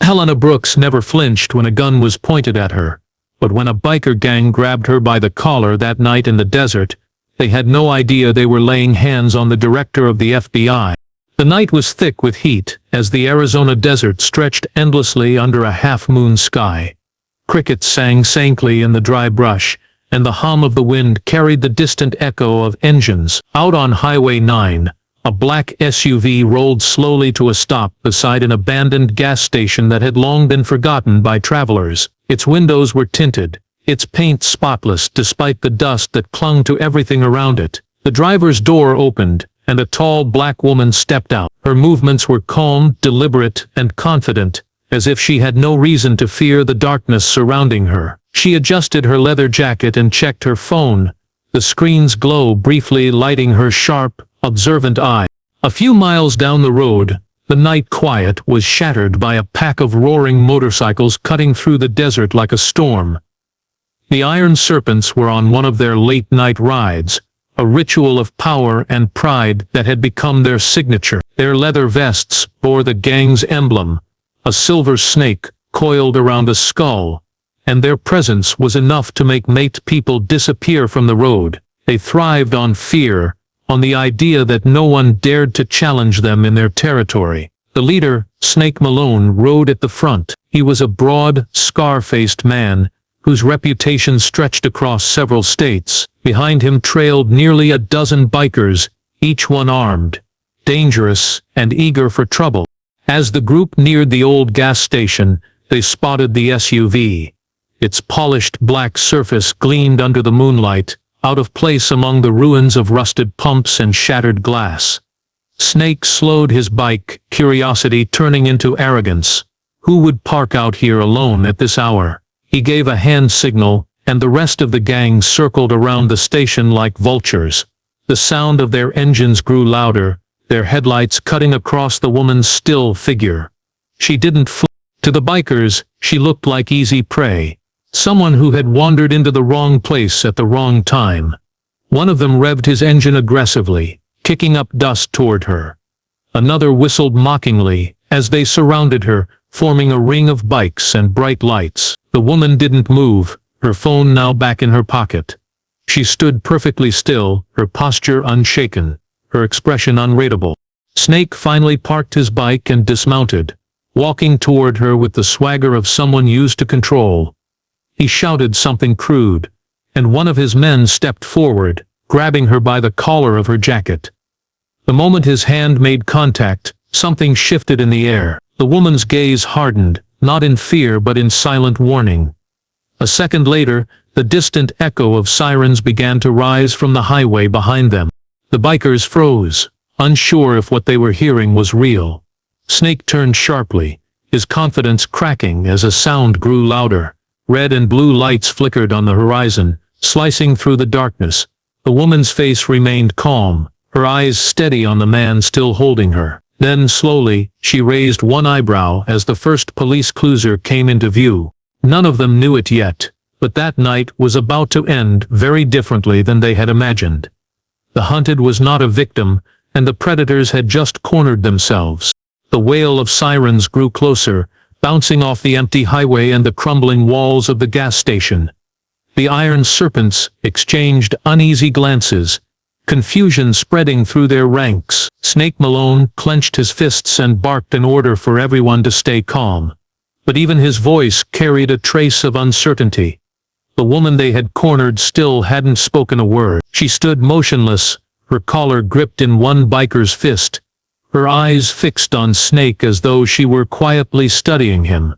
Helena Brooks never flinched when a gun was pointed at her, but when a biker gang grabbed her by the collar that night in the desert, they had no idea they were laying hands on the director of the FBI. The night was thick with heat, as the Arizona desert stretched endlessly under a half-moon sky. Crickets sang faintly in the dry brush, and the hum of the wind carried the distant echo of engines. Out on Highway 9, a black SUV rolled slowly to a stop beside an abandoned gas station that had long been forgotten by travelers. Its windows were tinted, its paint spotless despite the dust that clung to everything around it. The driver's door opened, and a tall black woman stepped out. Her movements were calm, deliberate, and confident, as if she had no reason to fear the darkness surrounding her. She adjusted her leather jacket and checked her phone, the screen's glow briefly lighting her sharp, observant eye. A few miles down the road, the night quiet was shattered by a pack of roaring motorcycles cutting through the desert like a storm. The Iron Serpents were on one of their late-night rides, a ritual of power and pride that had become their signature. Their leather vests bore the gang's emblem, a silver snake coiled around a skull, and their presence was enough to make people disappear from the road. They thrived on fear, on the idea that no one dared to challenge them in their territory. The leader, Snake Malone, rode at the front. He was a broad, scar-faced man, whose reputation stretched across several states. Behind him trailed nearly a dozen bikers, each one armed, dangerous, and eager for trouble. As the group neared the old gas station, they spotted the SUV. Its polished black surface gleamed under the moonlight, out of place among the ruins of rusted pumps and shattered glass. Snake slowed his bike, curiosity turning into arrogance. Who would park out here alone at this hour? He gave a hand signal, and the rest of the gang circled around the station like vultures. The sound of their engines grew louder, their headlights cutting across the woman's still figure. She didn't flee. To the bikers, she looked like easy prey, someone who had wandered into the wrong place at the wrong time. One of them revved his engine aggressively, kicking up dust toward her. Another whistled mockingly, as they surrounded her, forming a ring of bikes and bright lights. The woman didn't move, her phone now back in her pocket. She stood perfectly still, her posture unshaken, her expression unreadable. Snake finally parked his bike and dismounted, walking toward her with the swagger of someone used to control. He shouted something crude, and one of his men stepped forward, grabbing her by the collar of her jacket. The moment his hand made contact, something shifted in the air. The woman's gaze hardened, not in fear but in silent warning. A second later, the distant echo of sirens began to rise from the highway behind them. The bikers froze, unsure if what they were hearing was real. Snake turned sharply, his confidence cracking as a sound grew louder. Red and blue lights flickered on the horizon, slicing through the darkness. The woman's face remained calm, her eyes steady on the man still holding her. Then, slowly, she raised one eyebrow as the first police cruiser came into view. None of them knew it yet, but that night was about to end very differently than they had imagined. The hunted was not a victim, and the predators had just cornered themselves. The wail of sirens grew closer, bouncing off the empty highway and the crumbling walls of the gas station. The Iron Serpents exchanged uneasy glances, confusion spreading through their ranks. Snake Malone clenched his fists and barked an order for everyone to stay calm. But even his voice carried a trace of uncertainty. The woman they had cornered still hadn't spoken a word. She stood motionless, her collar gripped in one biker's fist, her eyes fixed on Snake as though she were quietly studying him.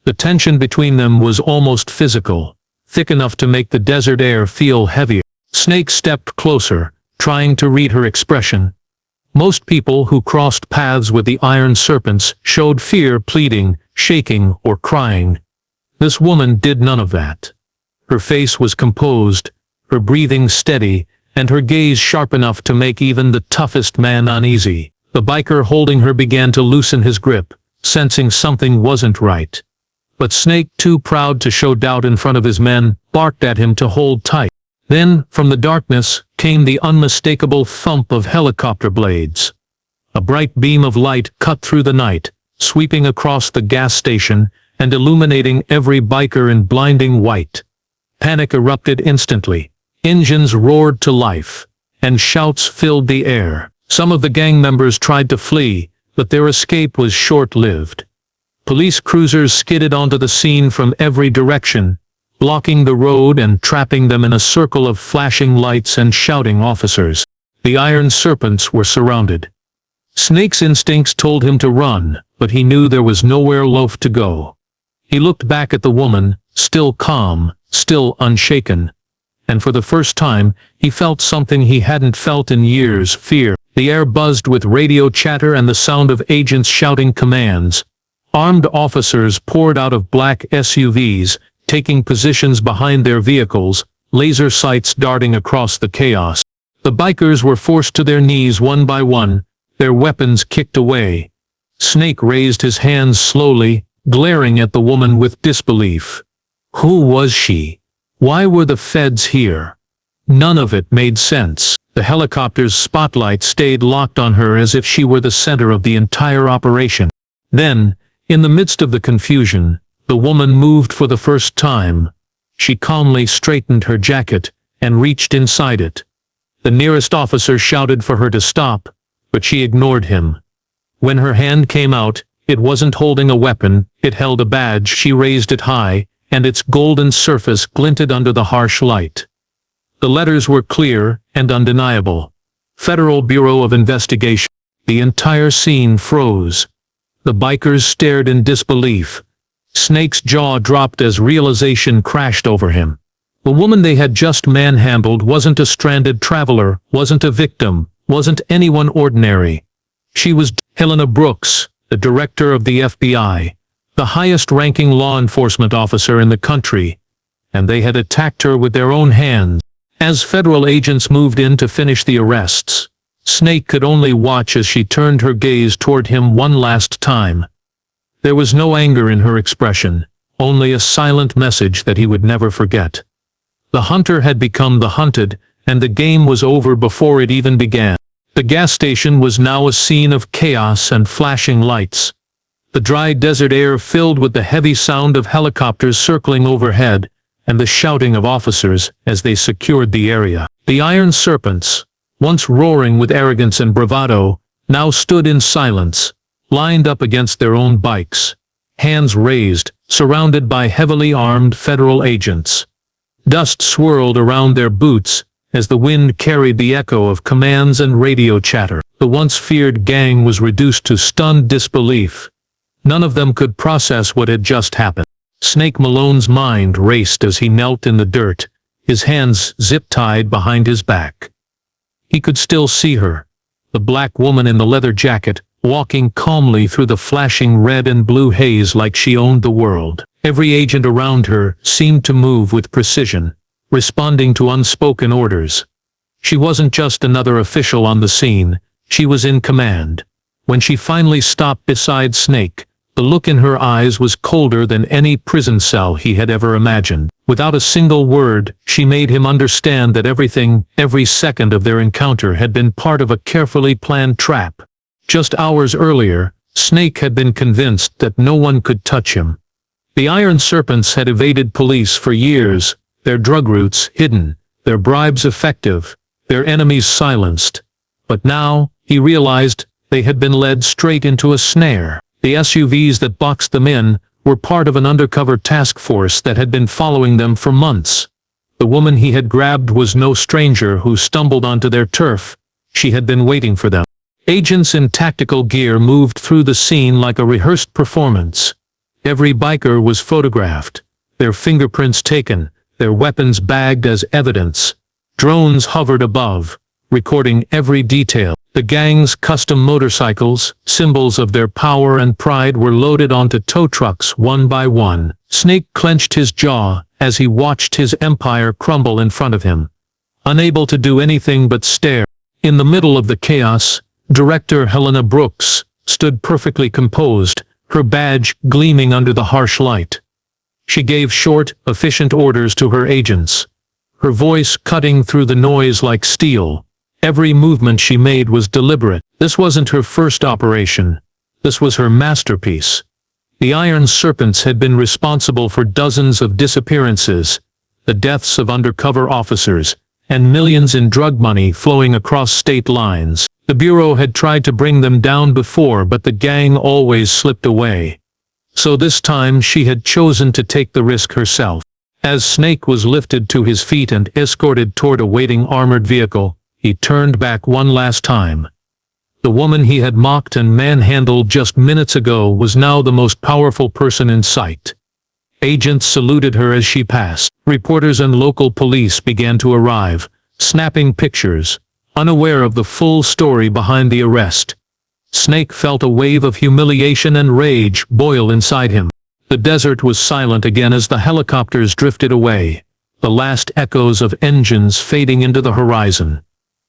The tension between them was almost physical, thick enough to make the desert air feel heavier. Snake stepped closer, trying to read her expression. Most people who crossed paths with the Iron Serpents showed fear, pleading, shaking, or crying. This woman did none of that. Her face was composed, her breathing steady, and her gaze sharp enough to make even the toughest man uneasy. The biker holding her began to loosen his grip, sensing something wasn't right. But Snake, too proud to show doubt in front of his men, barked at him to hold tight. Then, from the darkness, came the unmistakable thump of helicopter blades. A bright beam of light cut through the night, sweeping across the gas station and illuminating every biker in blinding white. Panic erupted instantly. Engines roared to life, and shouts filled the air. Some of the gang members tried to flee, but their escape was short-lived. Police cruisers skidded onto the scene from every direction, blocking the road and trapping them in a circle of flashing lights and shouting officers. The Iron Serpents were surrounded. Snake's instincts told him to run, but he knew there was nowhere left to go. He looked back at the woman, still calm, still unshaken. And for the first time, he felt something he hadn't felt in years: fear. The air buzzed with radio chatter and the sound of agents shouting commands. Armed officers poured out of black SUVs, taking positions behind their vehicles, laser sights darting across the chaos. The bikers were forced to their knees one by one, their weapons kicked away. Snake raised his hands slowly, glaring at the woman with disbelief. Who was she? Why were the feds here? None of it made sense. The helicopter's spotlight stayed locked on her as if she were the center of the entire operation. Then, in the midst of the confusion, the woman moved for the first time. She calmly straightened her jacket and reached inside it. The nearest officer shouted for her to stop, but she ignored him. When her hand came out, it wasn't holding a weapon, it held a badge. She raised it high, and its golden surface glinted under the harsh light. The letters were clear and undeniable. Federal Bureau of Investigation. The entire scene froze. The bikers stared in disbelief. Snake's jaw dropped as realization crashed over him. The woman they had just manhandled wasn't a stranded traveler, wasn't a victim, wasn't anyone ordinary. She was Helena Brooks, the director of the FBI, the highest-ranking law enforcement officer in the country, and they had attacked her with their own hands. As federal agents moved in to finish the arrests, Snake could only watch as she turned her gaze toward him one last time. There was no anger in her expression, only a silent message that he would never forget. The hunter had become the hunted, and the game was over before it even began. The gas station was now a scene of chaos and flashing lights. The dry desert air filled with the heavy sound of helicopters circling overhead, and the shouting of officers as they secured the area. The Iron Serpents, once roaring with arrogance and bravado, now stood in silence, lined up against their own bikes, hands raised, surrounded by heavily armed federal agents. Dust swirled around their boots as the wind carried the echo of commands and radio chatter. The once feared gang was reduced to stunned disbelief. None of them could process what had just happened. Snake Malone's mind raced as he knelt in the dirt, his hands zip-tied behind his back. He could still see her, the black woman in the leather jacket, walking calmly through the flashing red and blue haze like she owned the world. Every agent around her seemed to move with precision, responding to unspoken orders. She wasn't just another official on the scene, she was in command. When she finally stopped beside Snake, the look in her eyes was colder than any prison cell he had ever imagined. Without a single word, she made him understand that everything, every second of their encounter had been part of a carefully planned trap. Just hours earlier, Snake had been convinced that no one could touch him. The Iron Serpents had evaded police for years, their drug routes hidden, their bribes effective, their enemies silenced. But now, he realized, they had been led straight into a snare. The SUVs that boxed them in were part of an undercover task force that had been following them for months. The woman he had grabbed was no stranger who stumbled onto their turf. She had been waiting for them. Agents in tactical gear moved through the scene like a rehearsed performance. Every biker was photographed, their fingerprints taken, their weapons bagged as evidence. Drones hovered above, recording every detail. The gang's custom motorcycles, symbols of their power and pride, were loaded onto tow trucks one by one. Snake clenched his jaw as he watched his empire crumble in front of him, unable to do anything but stare. In the middle of the chaos, Director Helena Brooks stood perfectly composed, her badge gleaming under the harsh light. She gave short, efficient orders to her agents, her voice cutting through the noise like steel. Every movement she made was deliberate. This wasn't her first operation. This was her masterpiece. The Iron Serpents had been responsible for dozens of disappearances, the deaths of undercover officers, and millions in drug money flowing across state lines. The Bureau had tried to bring them down before, but the gang always slipped away. So this time she had chosen to take the risk herself. As Snake was lifted to his feet and escorted toward a waiting armored vehicle, he turned back one last time. The woman he had mocked and manhandled just minutes ago was now the most powerful person in sight. Agents saluted her as she passed. Reporters and local police began to arrive, snapping pictures, unaware of the full story behind the arrest. Snake felt a wave of humiliation and rage boil inside him. The desert was silent again as the helicopters drifted away, the last echoes of engines fading into the horizon.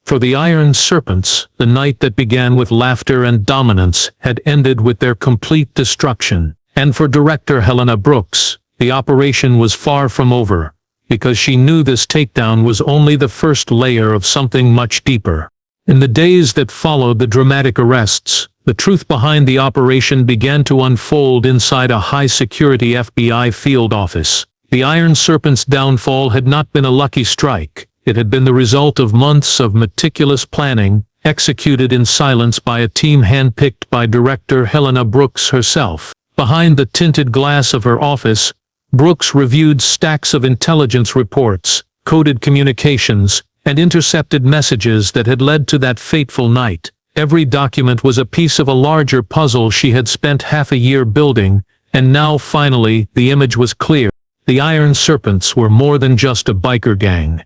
For the Iron Serpents, the night that began with laughter and dominance had ended with their complete destruction. And for Director Helena Brooks, the operation was far from over, because she knew this takedown was only the first layer of something much deeper. In the days that followed the dramatic arrests, the truth behind the operation began to unfold inside a high-security FBI field office. The Iron Serpent's downfall had not been a lucky strike. It had been the result of months of meticulous planning, executed in silence by a team handpicked by Director Helena Brooks herself. Behind the tinted glass of her office, Brooks reviewed stacks of intelligence reports, coded communications, and intercepted messages that had led to that fateful night. Every document was a piece of a larger puzzle she had spent half a year building, and now finally the image was clear. The Iron Serpents were more than just a biker gang.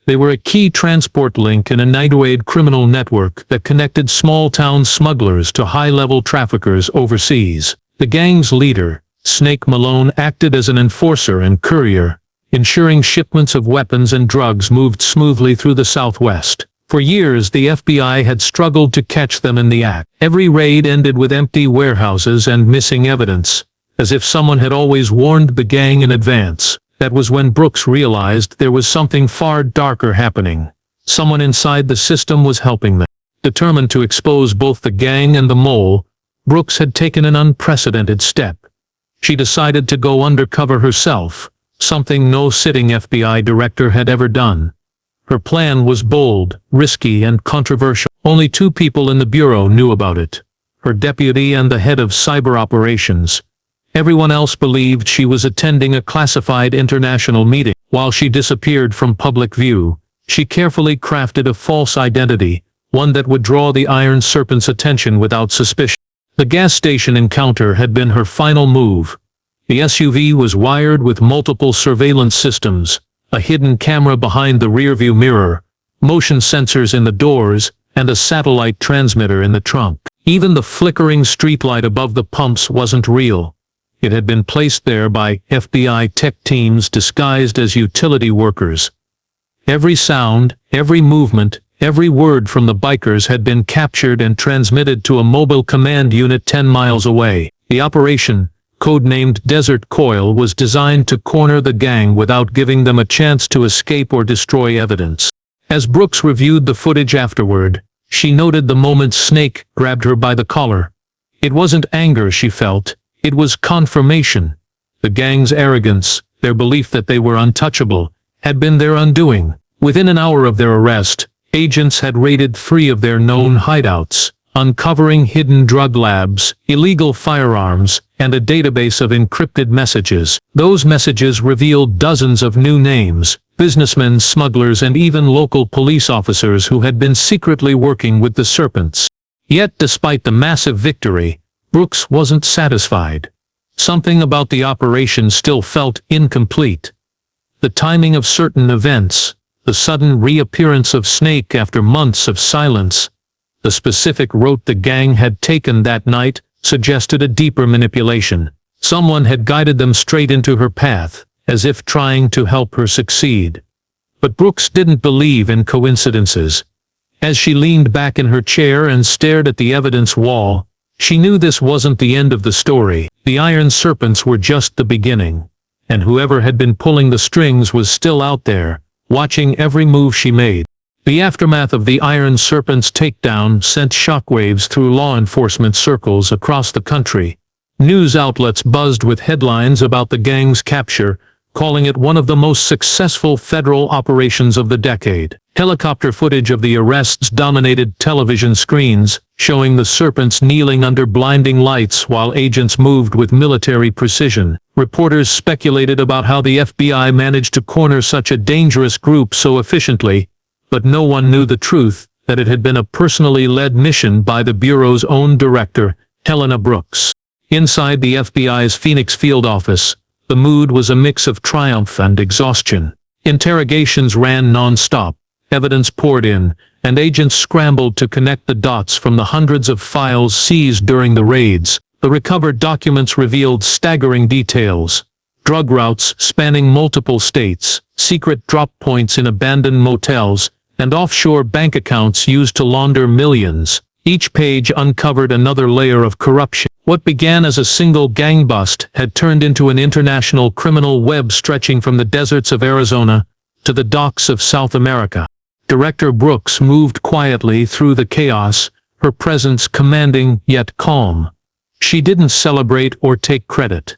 They were a key transport link in a nightwide criminal network that connected small-town smugglers to high-level traffickers overseas. The gang's leader, Snake Malone, acted as an enforcer and courier, ensuring shipments of weapons and drugs moved smoothly through the Southwest. For years the FBI had struggled to catch them in the act. Every raid ended with empty warehouses and missing evidence, as if someone had always warned the gang in advance. That was when Brooks realized there was something far darker happening. Someone inside the system was helping them. Determined to expose both the gang and the mole, Brooks had taken an unprecedented step. She decided to go undercover herself, something no sitting FBI director had ever done. Her plan was bold, risky, and controversial. Only 2 people in the Bureau knew about it: her deputy and the head of cyber operations. Everyone else believed she was attending a classified international meeting. While she disappeared from public view, she carefully crafted a false identity, one that would draw the Iron Serpent's attention without suspicion. The gas station encounter had been her final move. The SUV was wired with multiple surveillance systems, a hidden camera behind the rearview mirror, motion sensors in the doors, and a satellite transmitter in the trunk. Even the flickering streetlight above the pumps wasn't real. It had been placed there by FBI tech teams disguised as utility workers. Every sound, every movement, every word from the bikers had been captured and transmitted to a mobile command unit 10 miles away. The operation, codenamed Desert Coil, was designed to corner the gang without giving them a chance to escape or destroy evidence. As Brooks reviewed the footage afterward, she noted the moment Snake grabbed her by the collar. It wasn't anger she felt. It was confirmation. The gang's arrogance, their belief that they were untouchable, had been their undoing. Within an hour of their arrest, agents had raided 3 of their known hideouts, uncovering hidden drug labs, illegal firearms, and a database of encrypted messages. Those messages revealed dozens of new names, businessmen, smugglers, and even local police officers who had been secretly working with the Serpents. Yet despite the massive victory, Brooks wasn't satisfied. Something about the operation still felt incomplete. The timing of certain events, the sudden reappearance of Snake after months of silence, the specific route the gang had taken that night, suggested a deeper manipulation. Someone had guided them straight into her path, as if trying to help her succeed. But Brooks didn't believe in coincidences. As she leaned back in her chair and stared at the evidence wall, she knew this wasn't the end of the story. The Iron Serpents were just the beginning, and whoever had been pulling the strings was still out there, watching every move she made. The aftermath of the Iron Serpents takedown sent shockwaves through law enforcement circles across the country. News outlets buzzed with headlines about the gang's capture, calling it one of the most successful federal operations of the decade. Helicopter footage of the arrests dominated television screens, showing the Serpents kneeling under blinding lights while agents moved with military precision. Reporters speculated about how the FBI managed to corner such a dangerous group so efficiently, but no one knew the truth, that it had been a personally led mission by the Bureau's own director, Helena Brooks. Inside the FBI's Phoenix field office, the mood was a mix of triumph and exhaustion. Interrogations ran non-stop, evidence poured in, and agents scrambled to connect the dots from the hundreds of files seized during the raids. The recovered documents revealed staggering details: drug routes spanning multiple states, secret drop points in abandoned motels, and offshore bank accounts used to launder millions. Each page uncovered another layer of corruption. What began as a single gang bust had turned into an international criminal web stretching from the deserts of Arizona to the docks of South America. Director Brooks moved quietly through the chaos, her presence commanding yet calm. She didn't celebrate or take credit.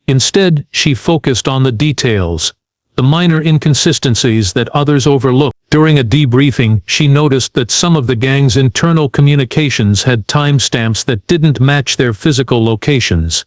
Instead, she focused on the details, the minor inconsistencies that others overlooked. During a debriefing, she noticed that some of the gang's internal communications had timestamps that didn't match their physical locations.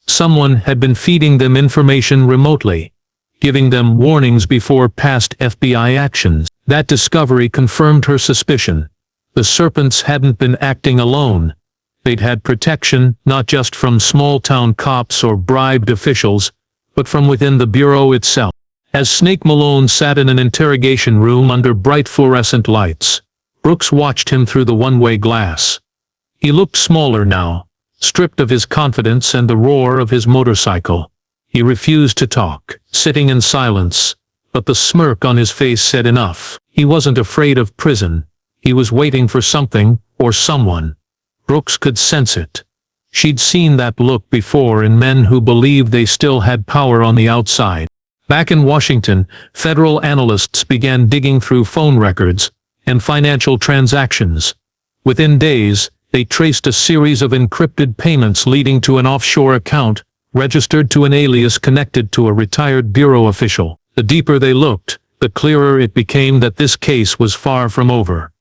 Someone had been feeding them information remotely, giving them warnings before past FBI actions. That discovery confirmed her suspicion. The Serpents hadn't been acting alone. They'd had protection, not just from small-town cops or bribed officials, but from within the Bureau itself. As Snake Malone sat in an interrogation room under bright fluorescent lights, Brooks watched him through the one-way glass. He looked smaller now, stripped of his confidence and the roar of his motorcycle. He refused to talk, sitting in silence, but the smirk on his face said enough. He wasn't afraid of prison. He was waiting for something, or someone. Brooks could sense it. She'd seen that look before in men who believed they still had power on the outside. Back in Washington, federal analysts began digging through phone records and financial transactions. Within days, they traced a series of encrypted payments leading to an offshore account, registered to an alias connected to a retired bureau official. The deeper they looked, the clearer it became that this case was far from over.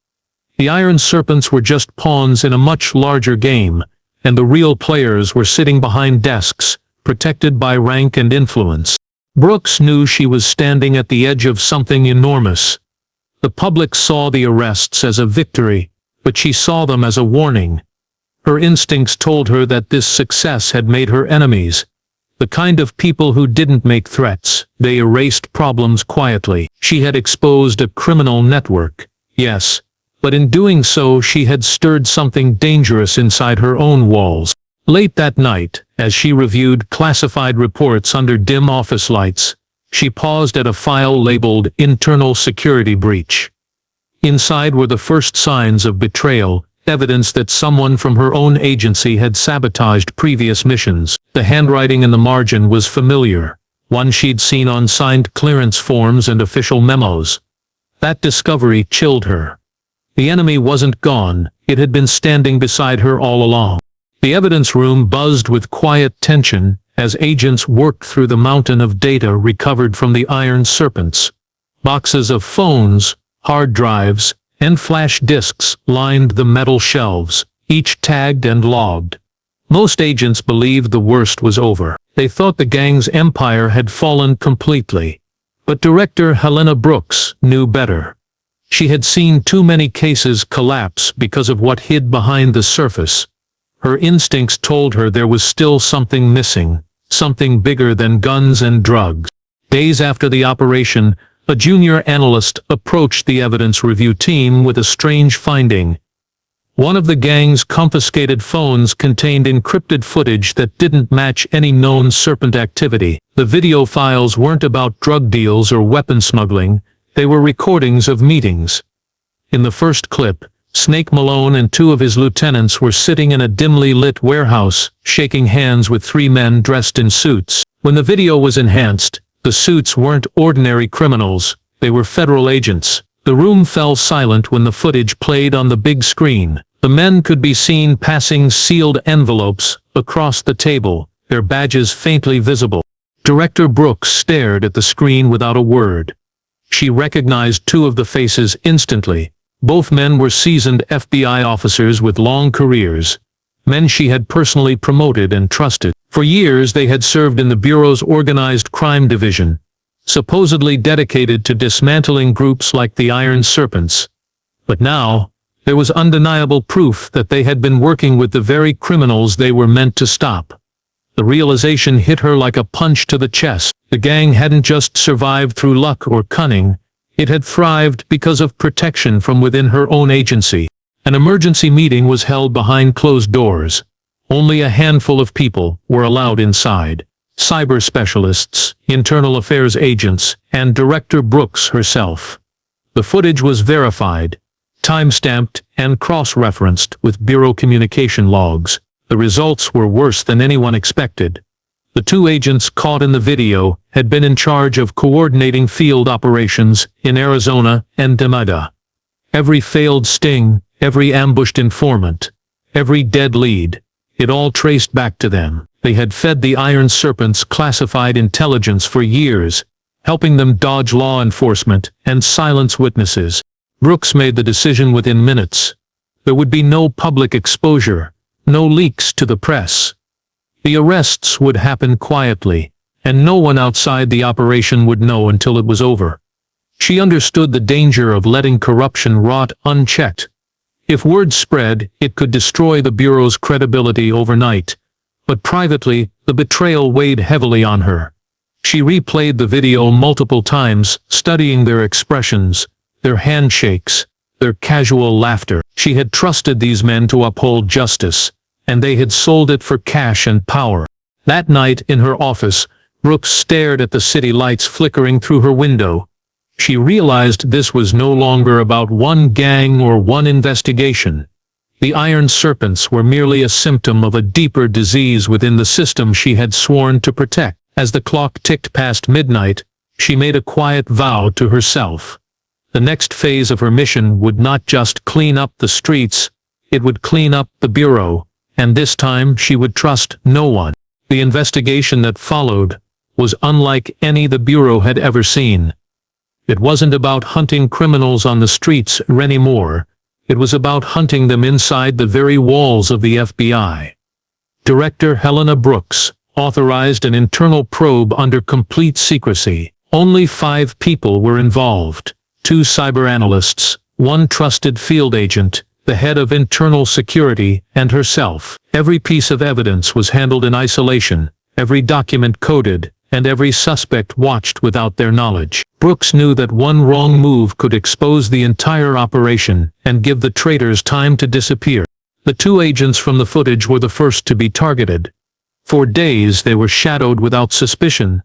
The Iron Serpents were just pawns in a much larger game, and the real players were sitting behind desks, protected by rank and influence. Brooks knew she was standing at the edge of something enormous. The public saw the arrests as a victory, but she saw them as a warning. Her instincts told her that this success had made her enemies. The kind of people who didn't make threats, they erased problems quietly. She had exposed a criminal network, yes, but in doing so she had stirred something dangerous inside her own walls. Late that night, as she reviewed classified reports under dim office lights, she paused at a file labeled Internal Security Breach. Inside were the first signs of betrayal, evidence that someone from her own agency had sabotaged previous missions. The handwriting in the margin was familiar, one she'd seen on signed clearance forms and official memos. That discovery chilled her. The enemy wasn't gone, it had been standing beside her all along. The evidence room buzzed with quiet tension as agents worked through the mountain of data recovered from the Iron Serpents. Boxes of phones, hard drives, and flash disks lined the metal shelves, each tagged and logged. Most agents believed the worst was over. They thought the gang's empire had fallen completely. But Director Helena Brooks knew better. She had seen too many cases collapse because of what hid behind the surface. Her instincts told her there was still something missing, something bigger than guns and drugs. Days after the operation, a junior analyst approached the evidence review team with a strange finding. One of the gang's confiscated phones contained encrypted footage that didn't match any known Serpent activity. The video files weren't about drug deals or weapon smuggling, they were recordings of meetings. In the first clip, Snake Malone and two of his lieutenants were sitting in a dimly lit warehouse, shaking hands with three men dressed in suits. When the video was enhanced, the suits weren't ordinary criminals, they were federal agents, The room fell silent when the footage played on the big screen. The men could be seen passing sealed envelopes across the table, their badges faintly visible. Director Brooks stared at the screen without a word. She recognized two of the faces instantly. Both men were seasoned FBI officers with long careers, men she had personally promoted and trusted. For years they had served in the Bureau's organized crime division, supposedly dedicated to dismantling groups like the Iron Serpents. But now, there was undeniable proof that they had been working with the very criminals they were meant to stop. The realization hit her like a punch to the chest. The gang hadn't just survived through luck or cunning, it had thrived because of protection from within her own agency. An emergency meeting was held behind closed doors. Only a handful of people were allowed inside. Cyber specialists, internal affairs agents, and Director Brooks herself. The footage was verified, time-stamped, and cross-referenced with Bureau communication logs. The results were worse than anyone expected. The two agents caught in the video had been in charge of coordinating field operations in Arizona and Nevada. Every failed sting, every ambushed informant, every dead lead, it all traced back to them. They had fed the Iron Serpents classified intelligence for years, helping them dodge law enforcement and silence witnesses. Brooks made the decision within minutes. There would be no public exposure, no leaks to the press. The arrests would happen quietly, and no one outside the operation would know until it was over. She understood the danger of letting corruption rot unchecked. If word spread, it could destroy the Bureau's credibility overnight. But privately, the betrayal weighed heavily on her. She replayed the video multiple times, studying their expressions, their handshakes, their casual laughter. She had trusted these men to uphold justice, and they had sold it for cash and power. That night in her office, Brooks stared at the city lights flickering through her window. She realized this was no longer about one gang or one investigation. The Iron Serpents were merely a symptom of a deeper disease within the system she had sworn to protect. As the clock ticked past midnight, she made a quiet vow to herself. The next phase of her mission would not just clean up the streets, it would clean up the Bureau, and this time she would trust no one. The investigation that followed was unlike any the Bureau had ever seen. It wasn't about hunting criminals on the streets anymore. It was about hunting them inside the very walls of the FBI. Director Helena Brooks authorized an internal probe under complete secrecy. Only 5 people were involved: 2 cyber analysts, 1 trusted field agent, the head of internal security, and herself. Every piece of evidence was handled in isolation, every document coded, and every suspect watched without their knowledge. Brooks knew that one wrong move could expose the entire operation and give the traitors time to disappear. The 2 agents from the footage were the first to be targeted. For days they were shadowed without suspicion.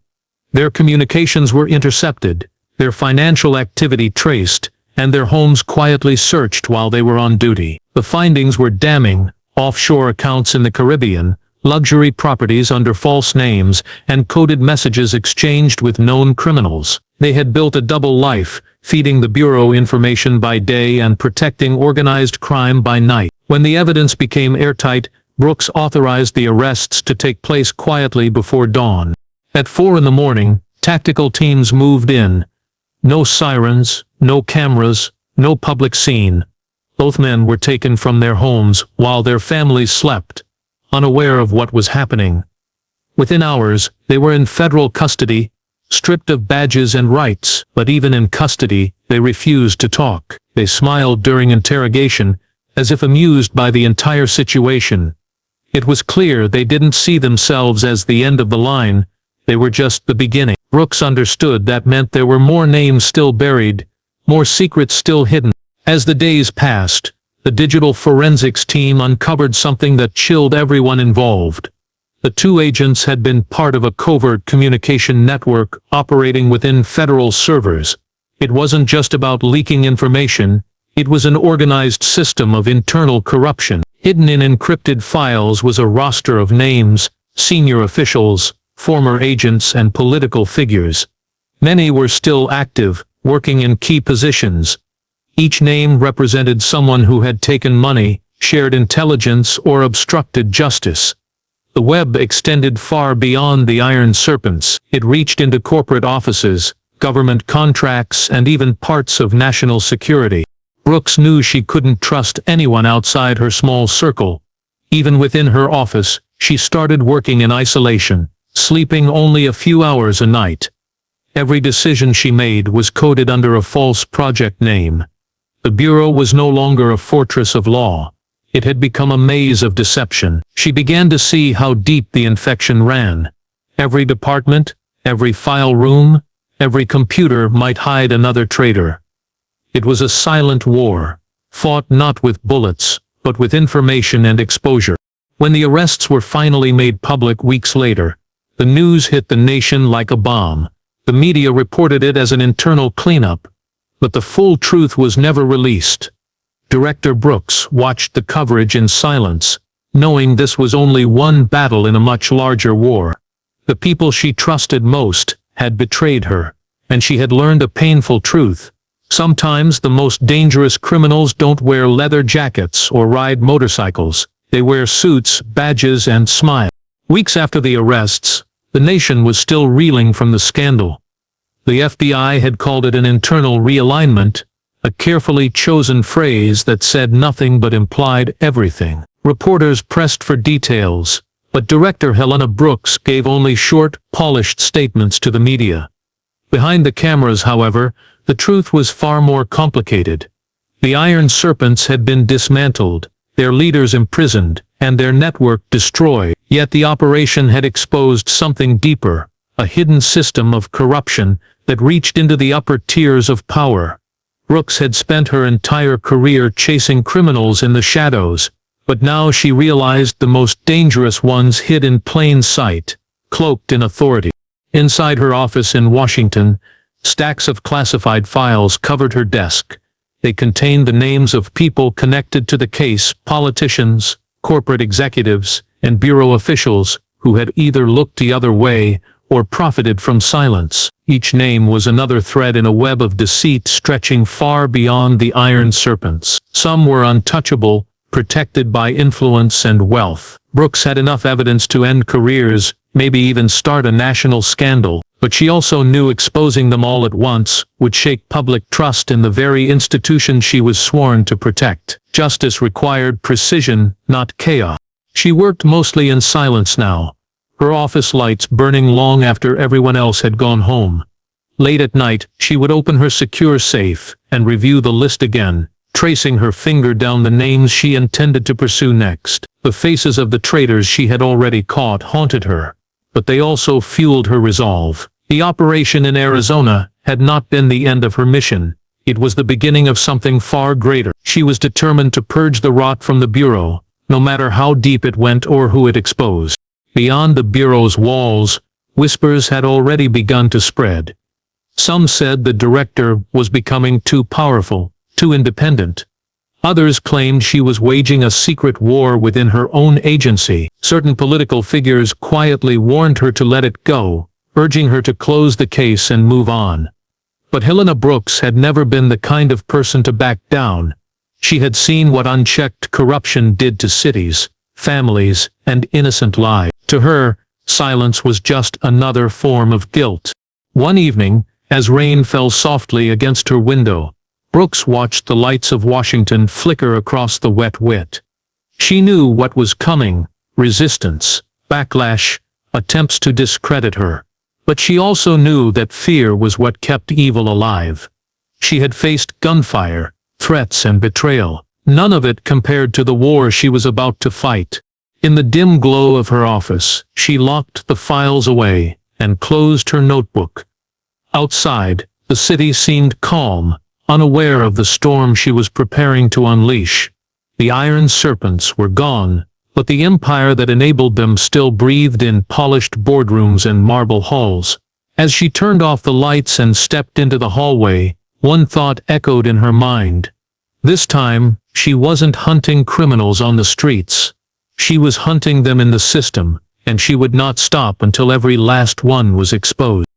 Their communications were intercepted, their financial activity traced, and their homes quietly searched while they were on duty. The findings were damning: offshore accounts in the Caribbean, luxury properties under false names, and coded messages exchanged with known criminals. They had built a double life, feeding the Bureau information by day and protecting organized crime by night. When the evidence became airtight, Brooks authorized the arrests to take place quietly before dawn. At 4 in the morning, tactical teams moved in. No sirens, no cameras, no public scene. Both men were taken from their homes while their families slept, unaware of what was happening. Within hours, they were in federal custody, stripped of badges and rights. But even in custody, they refused to talk. They smiled during interrogation, as if amused by the entire situation. It was clear they didn't see themselves as the end of the line, they were just the beginning. Brooks understood that meant there were more names still buried, more secrets still hidden. As the days passed, the digital forensics team uncovered something that chilled everyone involved. The 2 agents had been part of a covert communication network operating within federal servers. It wasn't just about leaking information, it was an organized system of internal corruption. Hidden in encrypted files was a roster of names, senior officials, former agents, and political figures. Many were still active, working in key positions, Each name represented someone who had taken money, shared intelligence, or obstructed justice. The web extended far beyond the Iron Serpents. It reached into corporate offices, government contracts, and even parts of national security. Brooks knew she couldn't trust anyone outside her small circle. Even within her office, she started working in isolation, sleeping only a few hours a night. Every decision she made was coded under a false project name. The Bureau was no longer a fortress of law. It had become a maze of deception. She began to see how deep the infection ran. Every department, every file room, every computer might hide another traitor. It was a silent war, fought not with bullets, but with information and exposure. When the arrests were finally made public weeks later, the news hit the nation like a bomb. The media reported it as an internal cleanup, but the full truth was never released. Director Brooks watched the coverage in silence, knowing this was only one battle in a much larger war. The people she trusted most had betrayed her, and she had learned a painful truth. Sometimes the most dangerous criminals don't wear leather jackets or ride motorcycles. They wear suits, badges, and smile. Weeks after the arrests, the nation was still reeling from the scandal. The FBI had called it an internal realignment, a carefully chosen phrase that said nothing but implied everything. Reporters pressed for details, but director Helena Brooks gave only short, polished statements to the media. Behind the cameras, however, the truth was far more complicated. The Iron Serpents had been dismantled, their leaders imprisoned, and their network destroyed. Yet the operation had exposed something deeper, a hidden system of corruption that reached into the upper tiers of power. Brooks had spent her entire career chasing criminals in the shadows, but now she realized the most dangerous ones hid in plain sight, cloaked in authority. Inside her office in Washington, stacks of classified files covered her desk. They contained the names of people connected to the case, politicians, corporate executives, and bureau officials who had either looked the other way or profited from silence. Each name was another thread in a web of deceit stretching far beyond the Iron Serpents. Some were untouchable, protected by influence and wealth. Brooks had enough evidence to end careers, maybe even start a national scandal, but she also knew exposing them all at once would shake public trust in the very institution she was sworn to protect. Justice required precision, not chaos. She worked mostly in silence now, her office lights burning long after everyone else had gone home. Late at night, she would open her secure safe and review the list again, tracing her finger down the names she intended to pursue next. The faces of the traitors she had already caught haunted her, but they also fueled her resolve. The operation in Arizona had not been the end of her mission. It was the beginning of something far greater. She was determined to purge the rot from the Bureau, no matter how deep it went or who it exposed. Beyond the Bureau's walls, whispers had already begun to spread. Some said the director was becoming too powerful, too independent. Others claimed she was waging a secret war within her own agency. Certain political figures quietly warned her to let it go, urging her to close the case and move on. But Helena Brooks had never been the kind of person to back down. She had seen what unchecked corruption did to cities, families, and innocent lives. To her, silence was just another form of guilt. One evening, as rain fell softly against her window, Brooks watched the lights of Washington flicker across the wet wit. She knew what was coming: resistance, backlash, attempts to discredit her. But she also knew that fear was what kept evil alive. She had faced gunfire, threats, and betrayal, none of it compared to the war she was about to fight. In the dim glow of her office, she locked the files away and closed her notebook. Outside, the city seemed calm, unaware of the storm she was preparing to unleash. The Iron Serpents were gone, but the empire that enabled them still breathed in polished boardrooms and marble halls. As she turned off the lights and stepped into the hallway, one thought echoed in her mind. This time, she wasn't hunting criminals on the streets. She was hunting them in the system, and she would not stop until every last one was exposed.